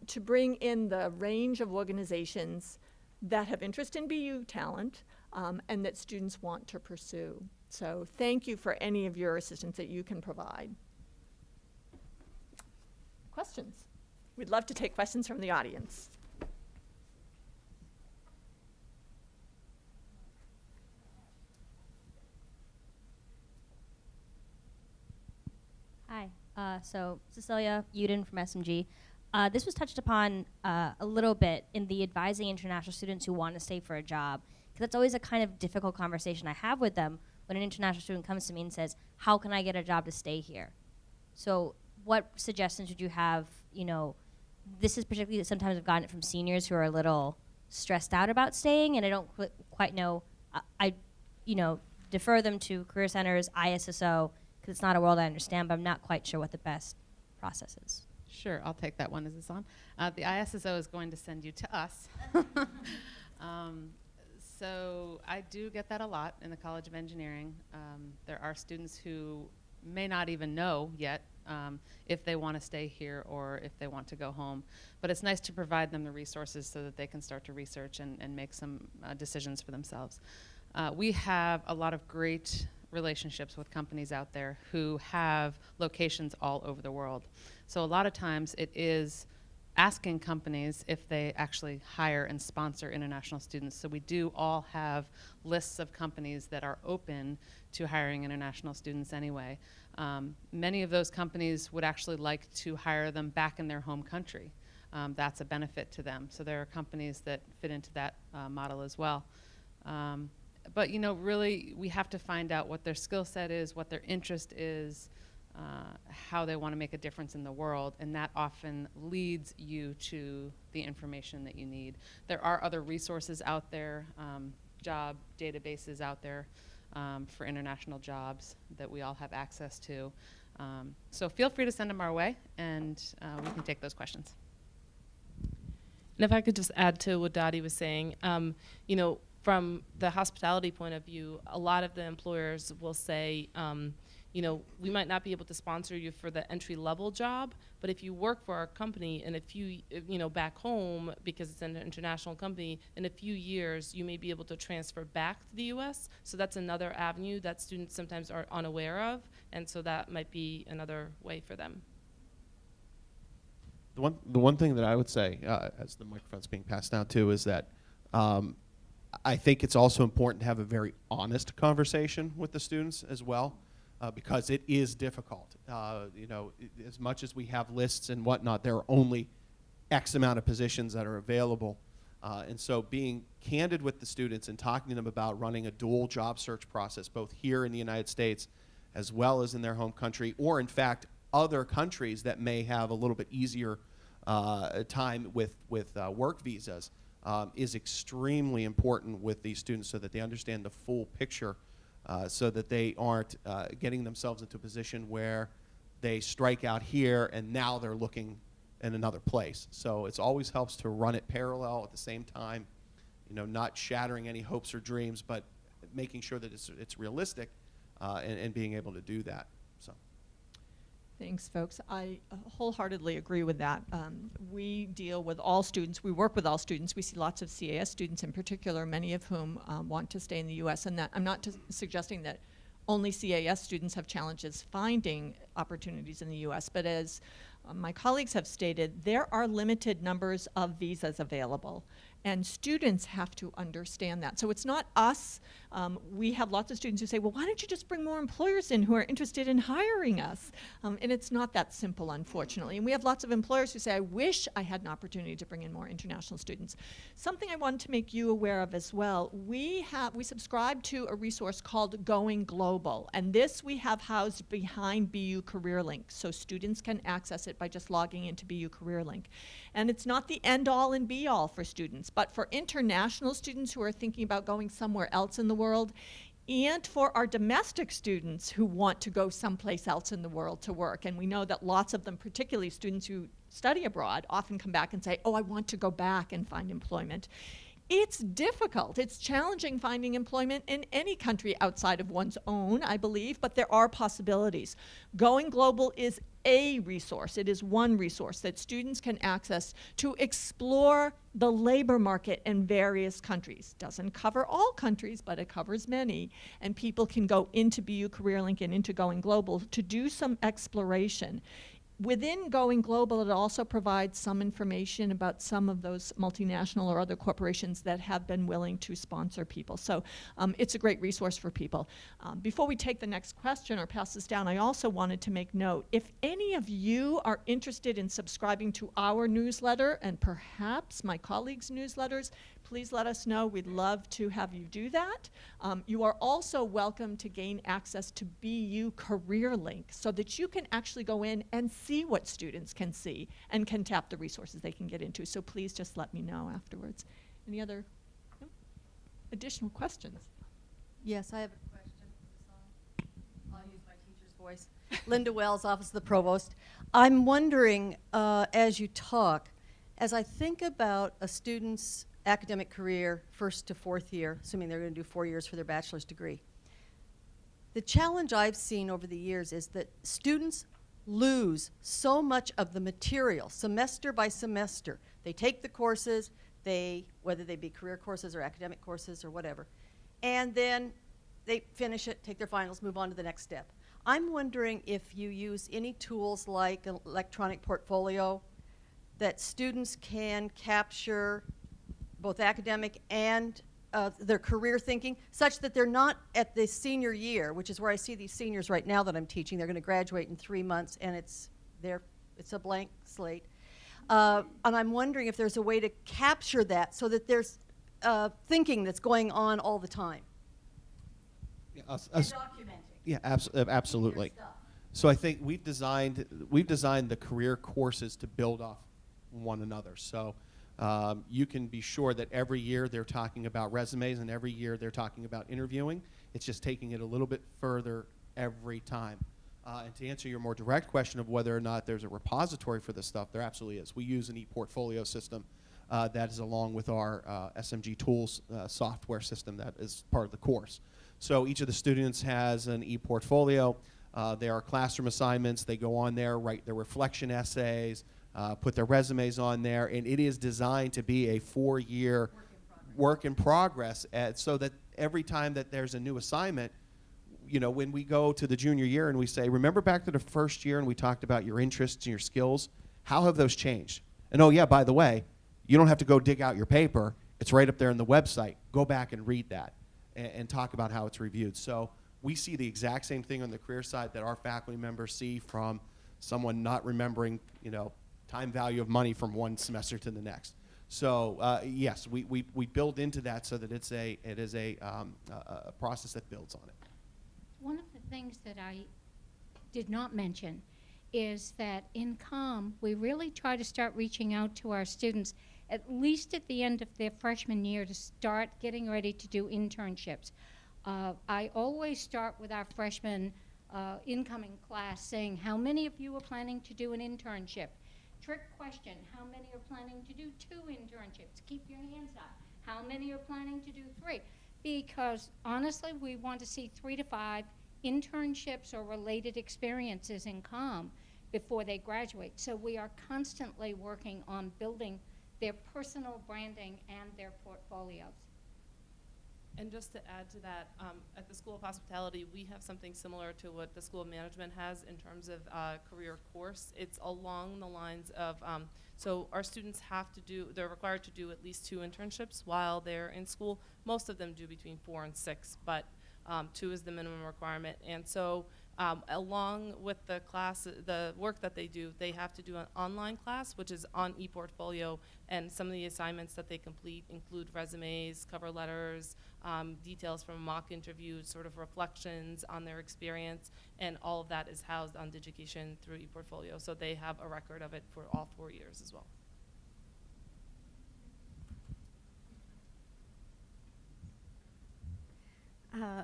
to bring in the range of organizations that have interest in BU talent, and that students want to pursue. So thank you for any of your assistance that you can provide. Questions? We'd love to take questions from the audience. Hi, so Cecilia Uden from SMG. This was touched upon a little bit in the advising international students who want to stay for a job, because that's always a kind of difficult conversation I have with them when an international student comes to me and says, how can I get a job to stay here? So what suggestions would you have? You know, this is particularly that sometimes I've gotten it from seniors who are a little stressed out about staying, and I don't quite know. I defer them to career centers, ISSO, because it's not a world I understand, but I'm not quite sure what the best process is. Sure, I'll take that one. Is this on? The ISSO is going to send you to us. So I do get that a lot in the College of Engineering. There are students who may not even know yet if they want to stay here or if they want to go home. But it's nice to provide them the resources so that they can start to research and make some decisions for themselves. We have a lot of great relationships with companies out there who have locations all over the world. So a lot of times it is asking companies if they actually hire and sponsor international students. So we do all have lists of companies that are open to hiring international students anyway. Many of those companies would actually like to hire them back in their home country. That's a benefit to them. So there are companies that fit into that model as well. But you know, really, we have to find out what their skill set is, what their interest is, how they want to make a difference in the world, and that often leads you to the information that you need. There are other resources out there, job databases out there for international jobs that we all have access to. So feel free to send them our way, and we can take those questions. And if I could just add to what Dottie was saying, you know, from the hospitality point of view, a lot of the employers will say, you know, we might not be able to sponsor you for the entry-level job, but if you work for our company and you know, back home, because it's an international company, in a few years, you may be able to transfer back to the U.S. So that's another avenue that students sometimes are unaware of, and so that might be another way for them. The one thing that I would say, as the microphone's being passed out too, is that I think it's also important to have a very honest conversation with the students as well. Because it is difficult. You know, as much as we have lists and whatnot, there are only X amount of positions that are available. And so being candid with the students and talking to them about running a dual job search process, both here in the United States as well as in their home country, or in fact, other countries that may have a little bit easier time with work visas, is extremely important with these students so that they understand the full picture. So that they aren't getting themselves into a position where they strike out here and now they're looking in another place. So it always helps to run it parallel at the same time, you know, not shattering any hopes or dreams, but making sure that it's realistic and being able to do that. So. Thanks, folks. I wholeheartedly agree with that. We deal with all students. We work with all students. We see lots of CAS students in particular, many of whom want to stay in the U.S. And that I'm not suggesting that only CAS students have challenges finding opportunities in the US, but as my colleagues have stated, there are limited numbers of visas available, and students have to understand that. So it's not us. We have lots of students who say, well, why don't you just bring more employers in who are interested in hiring us? And it's not that simple, unfortunately. And we have lots of employers who say, I wish I had an opportunity to bring in more international students. Something I wanted to make you aware of as well, we subscribe to a resource called Going Global, and this we have housed behind BU CareerLink, so students can access it by just logging into BU CareerLink. And it's not the end-all and be-all for students, but for international students who are thinking about going somewhere else in the world, and for our domestic students who want to go someplace else in the world to work. And we know that lots of them, particularly students who study abroad, often come back and say, oh, I want to go back and find employment. It's difficult. It's challenging finding employment in any country outside of one's own, I believe, but there are possibilities. Going Global is a resource. It is one resource that students can access to explore the labor market in various countries. Doesn't cover all countries, but it covers many. And people can go into BU CareerLink and into Going Global to do some exploration. Within Going Global, it also provides some information about some of those multinational or other corporations that have been willing to sponsor people. So it's a great resource for people. Before we take the next question or pass this down, I also wanted to make note, if any of you are interested in subscribing to our newsletter and perhaps my colleagues' newsletters, please let us know. We'd love to have you do that. You are also welcome to gain access to BU CareerLink so that you can actually go in and see what students can see and can tap the resources they can get into. So please just let me know afterwards. Any other additional questions? Yes, I have a question. I'll use my teacher's voice. Linda Wells, Office of the Provost. I'm wondering, as you talk, as I think about a student's academic career, first to fourth year, assuming they're going to do 4 years for their bachelor's degree, the challenge I've seen over the years is that students lose so much of the material semester by semester. They take the courses, whether they be career courses or academic courses or whatever, and then they finish it, take their finals, move on to the next step. I'm wondering if you use any tools like an electronic portfolio that students can capture both academic and their career thinking, such that they're not at the senior year, which is where I see these seniors right now that I'm teaching. They're going to graduate in 3 months, and it's a blank slate. And I'm wondering if there's a way to capture that so that there's thinking that's going on all the time. Yeah, And documenting. yeah, absolutely. Stuff. So I think we've designed the career courses to build off one another. So you can be sure that every year they're talking about resumes and every year they're talking about interviewing. It's just taking it a little bit further every time. And to answer your more direct question of whether or not there's a repository for this stuff, there absolutely is. We use an e-portfolio system that is along with our SMG Tools software system that is part of the course. So each of the students has an e-portfolio. There are classroom assignments. They go on there, write their reflection essays, put their resumes on there, and it is designed to be a 4-year work in progress so that every time that there's a new assignment, you know, when we go to the junior year and we say, remember back to the first year and we talked about your interests and your skills, how have those changed? And oh yeah, by the way, you don't have to go dig out your paper. It's right up there on the website. Go back and read that and talk about how it's reviewed. So we see the exact same thing on the career side that our faculty members see from someone not remembering, you know, time value of money from one semester to the next. So yes, we build into that so that it is a process that builds on it. One of the things that I did not mention is that in COM, we really try to start reaching out to our students at least at the end of their freshman year to start getting ready to do internships. I always start with our freshman incoming class saying, how many of you are planning to do an internship? Trick question, how many are planning to do 2 internships? Keep your hands up. How many are planning to do 3? Because honestly, we want to see 3 to 5 internships or related experiences in COM before they graduate. So we are constantly working on building their personal branding and their portfolios. And just to add to that, at the School of Hospitality, we have something similar to what the School of Management has in terms of career course. It's along the lines of, so our students they're required to do at least 2 internships while they're in school. Most of them do between 4 and 6, but 2 is the minimum requirement. And so along with the work that they do, they have to do an online class, which is on ePortfolio, and some of the assignments that they complete include resumes, cover letters, details from mock interviews, sort of reflections on their experience, and all of that is housed on DelGizzo through ePortfolio, so they have a record of it for all 4 years as well.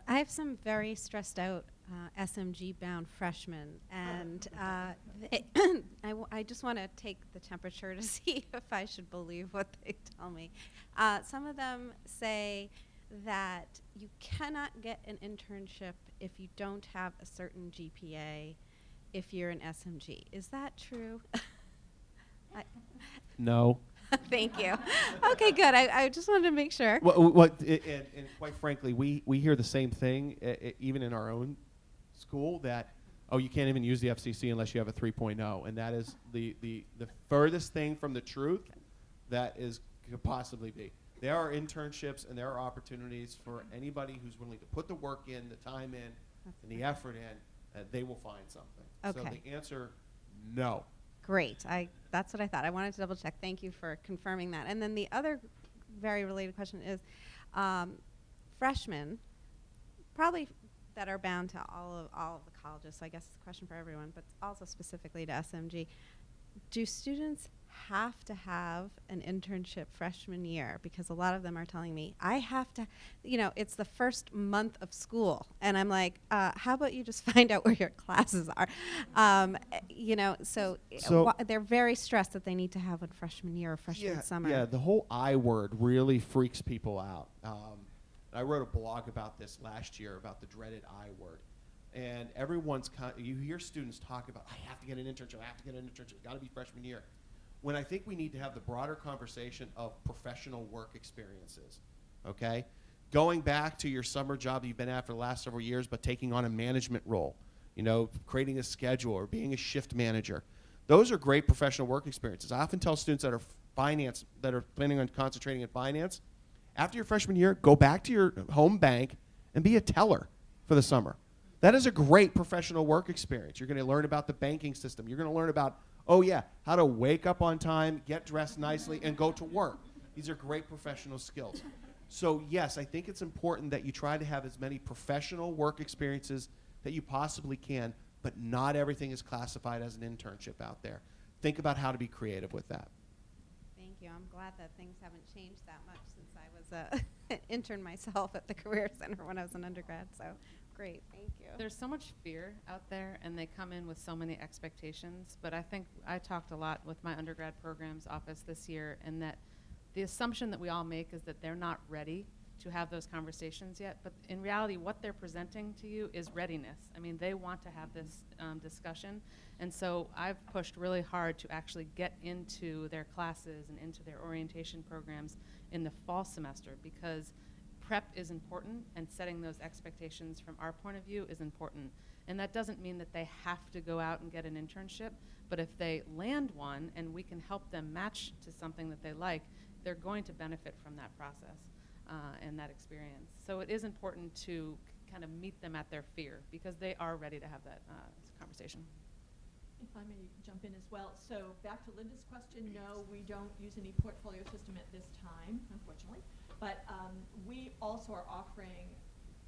I have some very stressed out SMG bound freshmen, and I just want to take the temperature to see if I should believe what they tell me. Some of them say that you cannot get an internship if you don't have a certain GPA if you're an SMG. Is that true? No. Thank you. Okay, good. I just wanted to make sure. And quite frankly, we hear the same thing, even in our own school, that, oh, you can't even use the FCC unless you have a 3.0. And that is the furthest thing from the truth that could possibly be. There are internships and there are opportunities for anybody who's willing to put the work in, the time in, and the effort in, they will find something. Okay. So the answer, no. Great. That's what I thought. I wanted to double check. Thank you for confirming that. And then the other very related question is, freshmen, probably that are bound to all of the colleges, so I guess it's a question for everyone, but also specifically to SMG, do students have to have an internship freshman year? Because a lot of them are telling me, I have to, it's the first month of school. And I'm like, how about you just find out where your classes are? So they're very stressed that they need to have one freshman year or freshman summer. Yeah, the whole I word really freaks people out. I wrote a blog about this last year, about the dreaded I word. And you hear students talk about, I have to get an internship, it's got to be freshman year. When I think we need to have the broader conversation of professional work experiences, okay? Going back to your summer job you've been at for the last several years, but taking on a management role, creating a schedule or being a shift manager. Those are great professional work experiences. I often tell students that are planning on concentrating in finance, after your freshman year, go back to your home bank and be a teller for the summer. That is a great professional work experience. You're going to learn about the banking system. You're going to learn about, how to wake up on time, get dressed nicely, and go to work. These are great professional skills. So yes, I think it's important that you try to have as many professional work experiences that you possibly can, but not everything is classified as an internship out there. Think about how to be creative with that. Thank you. I'm glad that things haven't changed that much since I was an intern myself at the Career Center when I was an undergrad. So great. Thank you. There's so much fear out there, and they come in with so many expectations. But I think I talked a lot with my undergrad programs office this year, and that the assumption that we all make is that they're not ready to have those conversations yet. But in reality, what they're presenting to you is readiness. I mean, they want to have this discussion. And so I've pushed really hard to actually get into their classes and into their orientation programs in the fall semester, because prep is important, and setting those expectations from our point of view is important. And that doesn't mean that they have to go out and get an internship, but if they land one and we can help them match to something that they like, they're going to benefit from that process and that experience. So it is important to kind of meet them at their fear, because they are ready to have that conversation. If I may jump in as well. So back to Linda's question, no, we don't use any portfolio system at this time, unfortunately. But we also are offering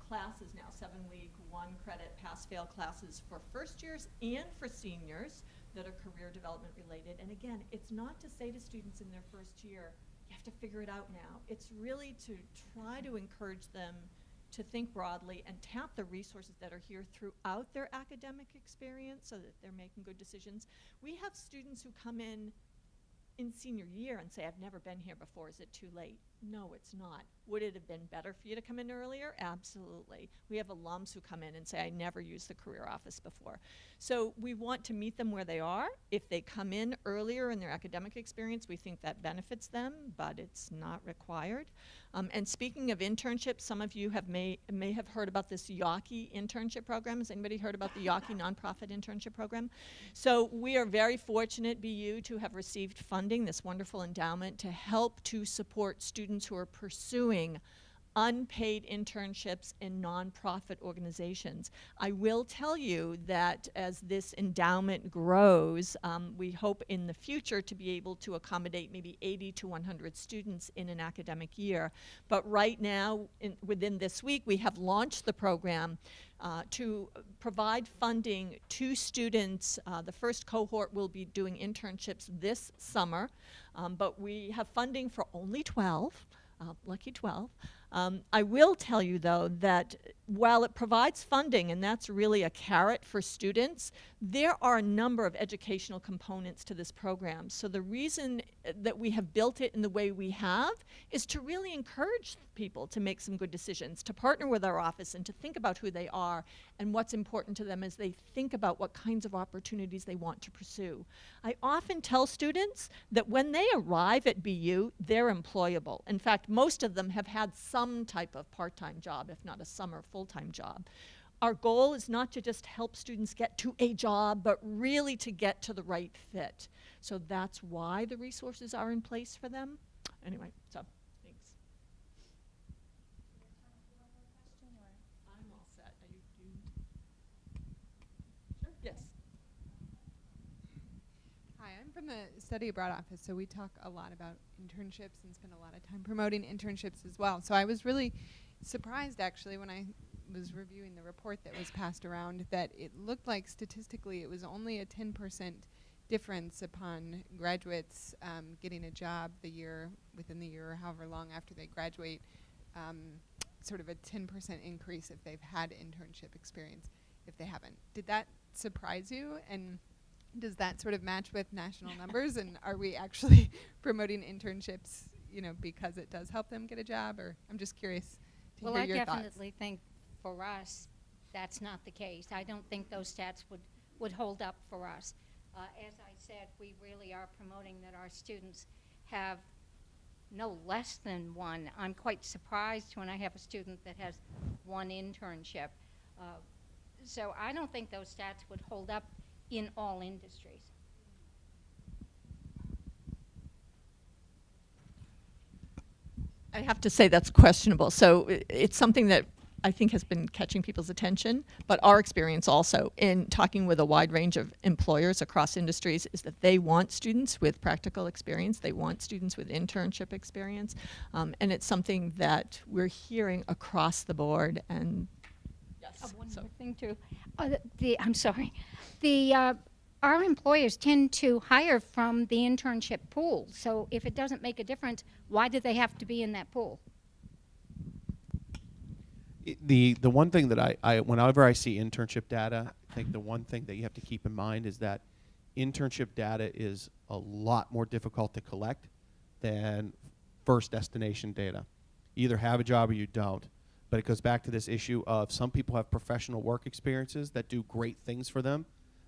classes now, 7-week, 1-credit pass-fail classes for first years and for seniors that are career development related. And again, it's not to say to students in their first year, you have to figure it out now. It's really to try to encourage them to think broadly and tap the resources that are here throughout their academic experience so that they're making good decisions. We have students who come in senior year and say, I've never been here before, is it too late? No, it's not. Would it have been better for you to come in earlier? Absolutely. We have alums who come in and say, I never used the career office before. So we want to meet them where they are. If they come in earlier in their academic experience, we think that benefits them, but it's not required. And speaking of internships, some of you may have heard about this Yawkey internship program. Has anybody heard about the Yawkey nonprofit internship program? So we are very fortunate, BU, to have received funding, this wonderful endowment, to help to support students who are pursuing unpaid internships in nonprofit organizations. I will tell you that as this endowment grows, we hope in the future to be able to accommodate maybe 80 to 100 students in an academic year. But right now, within this week, we have launched the program to provide funding to students. The first cohort will be doing internships this summer, but we have funding for only 12. Lucky 12. I will tell you, though, that while it provides funding, and that's really a carrot for students, there are a number of educational components to this program. So the reason that we have built it in the way we have is to really encourage people to make some good decisions, to partner with our office and to think about who they are and what's important to them as they think about what kinds of opportunities they want to pursue. I often tell students that when they arrive at BU, they're employable. In fact, most of them have had some type of part-time job, if not a summer full-time job. Our goal is not to just help students get to a job, but really to get to the right fit. So that's why the resources are in place for them. Anyway, so thanks. I'm all set. Are you? Sure. Yes. Hi, I'm from the Study Abroad office, so we talk a lot about internships and spend a lot of time promoting internships as well. So I was really surprised, actually, when I was reviewing the report that was passed around, that it looked like statistically it was only a 10% difference upon graduates getting a job within the year or however long after they graduate, sort of a 10% increase if they've had internship experience if they haven't. Did that surprise you? And does that sort of match with national numbers? And are we actually promoting internships, because it does help them get a job? Or I'm just curious to hear your thoughts. Well, I definitely think for us, that's not the case. I don't think those stats would hold up for us. As I said, we really are promoting that our students have no less than one. I'm quite surprised when I have a student that has one internship. So I don't think those stats would hold up in all industries. I have to say that's questionable. So it's something that I think has been catching people's attention, but our experience also in talking with a wide range of employers across industries is that they want students with practical experience. They want students with internship experience. And it's something that we're hearing across the board. And yes. One more thing too. I'm sorry. Our employers tend to hire from the internship pool. So if it doesn't make a difference, why do they have to be in that pool? The one thing that I whenever I see internship data, I think the one thing that you have to keep in mind is that internship data is a lot more difficult to collect than first destination data. You either have a job or you don't. But it goes back to this issue of some people have professional work experiences that do great things for them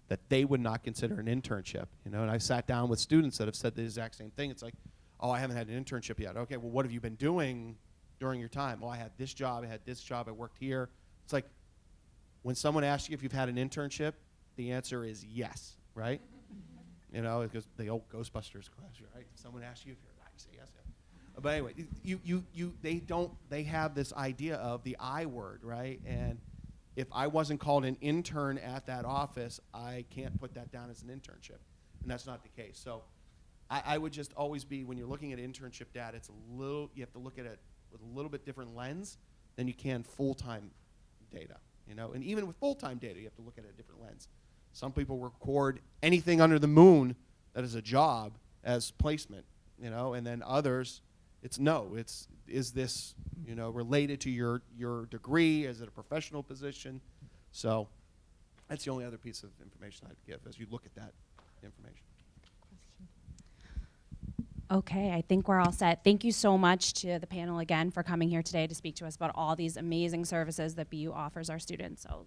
that they would not consider an internship. And I sat down with students that have said the exact same thing. It's like, oh, I haven't had an internship yet. Okay, well, what have you been doing during your time? Oh, I had this job, I worked here. It's like when someone asks you if you've had an internship, the answer is yes, right? Because the old Ghostbusters question, right? If someone asks you if you're right, you say yes. But anyway, they have this idea of the I word, right? And if I wasn't called an intern at that office, I can't put that down as an internship. And that's not the case. So I would just always be, when you're looking at internship data, you have to look at it with a little bit different lens than you can full-time data. And even with full-time data, you have to look at it a different lens. Some people record anything under the moon that is a job as placement, and then others, is this, related to your degree? Is it a professional position? So that's the only other piece of information I'd give as you look at that information. Okay, I think we're all set. Thank you so much to the panel again for coming here today to speak to us about all these amazing services that BU offers our students. So